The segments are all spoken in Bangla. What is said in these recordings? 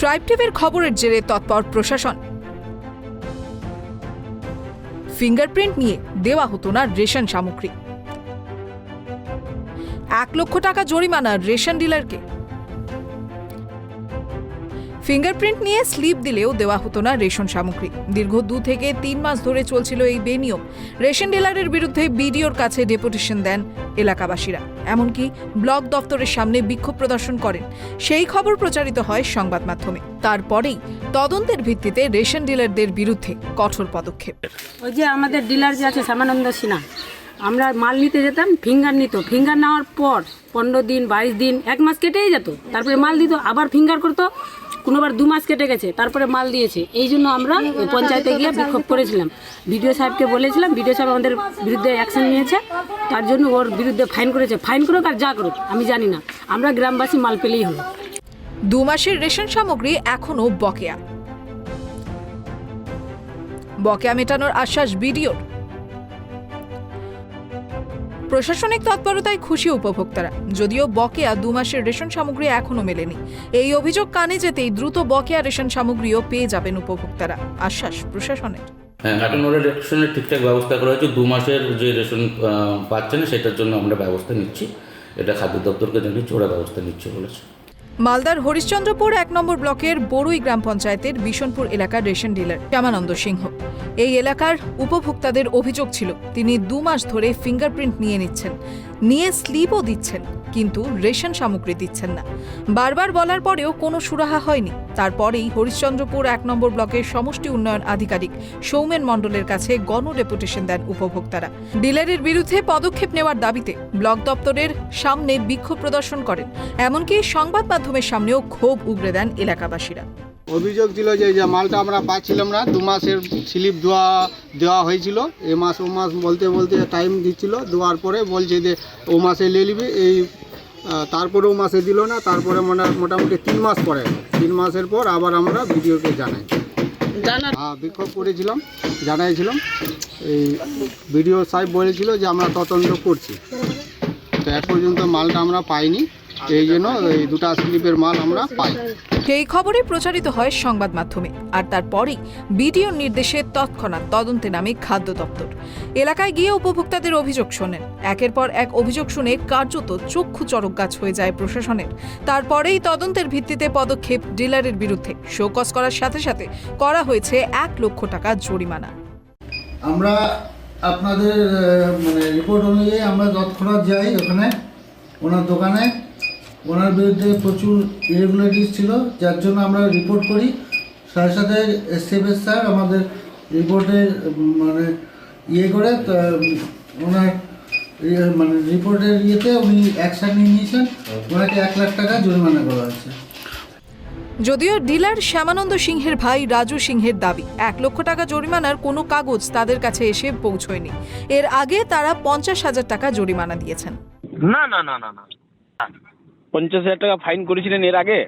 ট্রাইব টিভির খবরের জেরে তৎপর প্রশাসন। ফিঙ্গারপ্রিন্ট নিয়ে দেওয়া হতো না রেশন সামগ্রী। 1 লক্ষ টাকা জরিমানা রেশন ডিলারকে। ফিঙ্গারপ্রিন্ট নিয়ে স্লিপ দিলেও দেওয়া হতো না রেশন সামগ্রী। দীর্ঘ 2 থেকে 3 মাস ধরে চলছিল এই বেনিয়ম। রেশন ডিলারের বিরুদ্ধে বিডিওর কাছে ডেপুটেশন দেন এলাকাবাসীরা, এমনকি ব্লক দপ্তরের সামনে বিক্ষোভ প্রদর্শন করেন। সেই খবর প্রচারিত হয় সংবাদ মাধ্যমে। তারপরেই তদন্তের ভিত্তিতে রেশন ডিলারদের বিরুদ্ধে কঠোর পদক্ষেপ। ওই যে আমাদের ডিলার যে আছে শ্যামানন্দ সিনহা, আমরা মাল নিতে যেতাম, ফিঙ্গার নিত। ফিঙ্গার নেওয়ার পর 15 দিন 22 দিন 1 মাস কেটেই যেত, তারপরে মাল দিত, আবার ফিঙ্গার করতো। কোনোবার 2 মাস কেটে গেছে, তারপরে মাল দিয়েছে। এই জন্য আমরা পঞ্চায়েতে গিয়ে বিক্ষোভ করেছিলাম। বিডিও সাহেবকে বলেছিলাম, বিডিও সাহেব আমাদের বিরুদ্ধে অ্যাকশন নিয়েছে। তার জন্য ওর বিরুদ্ধে ফাইন করেছে। ফাইন করুক আর যা করুক আমি জানি না, আমরা গ্রামবাসী মাল পেলেই হলো। 2 মাসের রেশন সামগ্রী এখনো বকেয়া। বকেয়া মেটানোর আশ্বাস বিডিওর। প্রশাসনিক তৎপরতায় খুশি উপভোক্তারা, যদিও বকেয়া 2 মাসের রেশন সামগ্রী এখনো মেলেনি। এই অভিযোগ কানে যেতেই দ্রুত বকেয়া রেশন সামগ্রীও পেয়ে যাবেন উপভোক্তারা, আশ্বাস প্রশাসনের। হ্যাঁ, এখন ওরা রেশনের ঠিকঠাক ব্যবস্থা করা হয়েছে। 2 মাসের যে রেশন পাচ্ছে না সেটার জন্য আমরা ব্যবস্থা নিচ্ছি। এটা খাদ্য দপ্তরকে জানিয়েছি, ওরা ব্যবস্থা নিচ্ছে বলেছে। মালদার হরিশ্চন্দ্রপুর 1 নম্বর ব্লকের বড়ুই গ্রাম পঞ্চায়েতের বিশনপুর এলাকার রেশন ডিলার শ্যামানন্দ সিংহ। এই এলাকার উপভোক্তাদের অভিযোগ ছিল তিনি 2 মাস ধরে ফিঙ্গারপ্রিন্ট নিয়ে স্লিপও দিচ্ছেন, কিন্তু রেশন সামগ্রী দিচ্ছেন না। বারবার বলার পরেও কোনো সুরাহা হয়নি। তারপরেই হরিশ্চন্দ্রপুর 1 নম্বর ব্লকের সমষ্টি উন্নয়ন আধিকারিক সৌমেন মণ্ডলের কাছে গণডেপুটেশন দেন উপভোক্তারা। ডিলারের বিরুদ্ধে পদক্ষেপ নেওয়ার দাবিতে ব্লক দপ্তরের সামনে বিক্ষোভ প্রদর্শন করেন, এমনকি সংবাদ মাধ্যমের সামনেও ক্ষোভ উগরে দেন এলাকাবাসীরা। অভিযোগ ছিল যে মালটা আমরা পাচ্ছিলাম না। 2 মাসের স্লিপ দেওয়া হয়েছিল। ও মাস বলতে টাইম দিচ্ছিল। দেওয়ার পরে বলছে যে ও মাসে নিয়ে নিবি। তারপরে ও মাসে দিল না। তারপরে মোটামুটি 3 মাস পরে, 3 মাসের পর আবার আমরা বিডিওকে বিক্ষোভ করেছিলাম, জানাইছিলাম। এই বিডিও সাহেব বলেছিল যে আমরা তদন্ত করছি। তো এক পর্যন্ত মালটা আমরা পাইনি, এই জন্য এই 2টা স্লিপের মাল আমরা পাই। সেই খবরে প্রচারিত হয় সংবাদ মাধ্যমে, আর তারপরেই বিডিওর নির্দেশে তৎক্ষণাৎ তদন্তে নামে খাদ্য দপ্তর। এলাকায় গিয়ে উপভোক্তাদের অভিযোগ শোনেন। একের পর এক অভিযোগ শুনে কার্যত চক্ষু চড়ক গাছ হয়ে যায় প্রশাসনের। তারপরেই তদন্তের ভিত্তিতে পদক্ষেপ ডিলারের বিরুদ্ধে। শোকজ করার সাথে সাথে করা হয়েছে 1 লক্ষ টাকা জরিমানা। আমরা আপনাদের রিপোর্ট অনুযায়ী আমরা তৎক্ষণাৎ যাই ওখানে, ওনার দোকানে। ওনার বিরুদ্ধে প্রচুর ইরেগুলারিটিস ছিল, যার জন্য আমরা রিপোর্ট করি। সাথে সাথে এসটিএফএস স্যার আমাদের রিপোর্টের করে ওনার রিপোর্টের উনি অ্যাকশন নিয়েছেন। ওনাকে 1 লাখ টাকা জরিমানা করা হয়েছে। যদিও ডিলার শ্যামানন্দ সিংহের ভাই রাজু সিংহের দাবি 1 লক্ষ টাকা জরিমানার কোনো কাগজ তাদের কাছে এসে পৌঁছয়নি। এর আগে তারা 50,000 টাকা জরিমানা দিয়েছেন। না না না না না 50,000 টাকা ফাইন করেছিলেন এর আগে?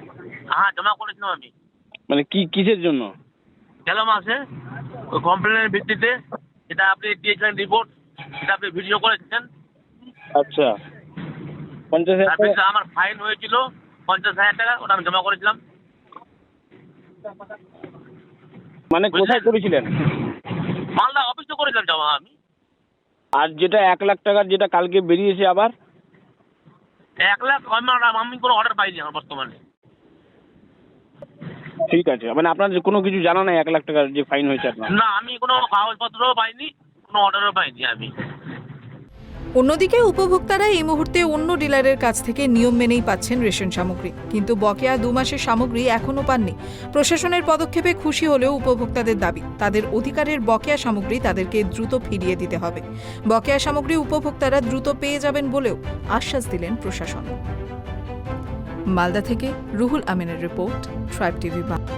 হ্যাঁ, জমা করেছিলাম আমি। কিসের জন্য? গেল মাসে ওই কমপ্লেনের ভিত্তিতে, যেটা আপনি দিয়েছিলেন রিপোর্ট, সেটা আপনি ভিডিও করেছেন। আচ্ছা, 50,000 টাকা আমার ফাইন হয়েছিল 50,000 টাকা, ওটা আমি জমা করেছিলাম। কোথায় করেছিলেন? মালদা অফিসে করেছিলাম জমা আমি। আর যেটা 1 লাখ টাকার যেটা কালকে বেরিয়েছে আবার? 1 লাখ আমি কোনো অর্ডার পাইনি আমার বর্তমানে। ঠিক আছে, আপনার কোনো কিছু জানা নাই 1 লাখ টাকার যে ফাইন হয়েছে আপনার? না, আমি কোনো কাগজপত্রও পাইনি, কোনো অর্ডারও পাইনি আমি। অন্যদিকে উপভোক্তারা এই মুহূর্তে অন্য ডিলারের কাছ থেকে নিয়ম মেনেই পাচ্ছেন রেশন সামগ্রী, কিন্তু বকেয়া 2 মাসের সামগ্রী এখনও পাননি। প্রশাসনের পদক্ষেপে খুশি হলেও উপভোক্তাদের দাবি তাদের অধিকারের বকেয়া সামগ্রী তাদেরকে দ্রুত ফিরিয়ে দিতে হবে। বকেয়া সামগ্রী উপভোক্তারা দ্রুত পেয়ে যাবেন বলেও আশ্বাস দিলেন প্রশাসন। মালদা থেকে রুহুল আমিনের রিপোর্ট, ট্রাইব টিভি বাংলা।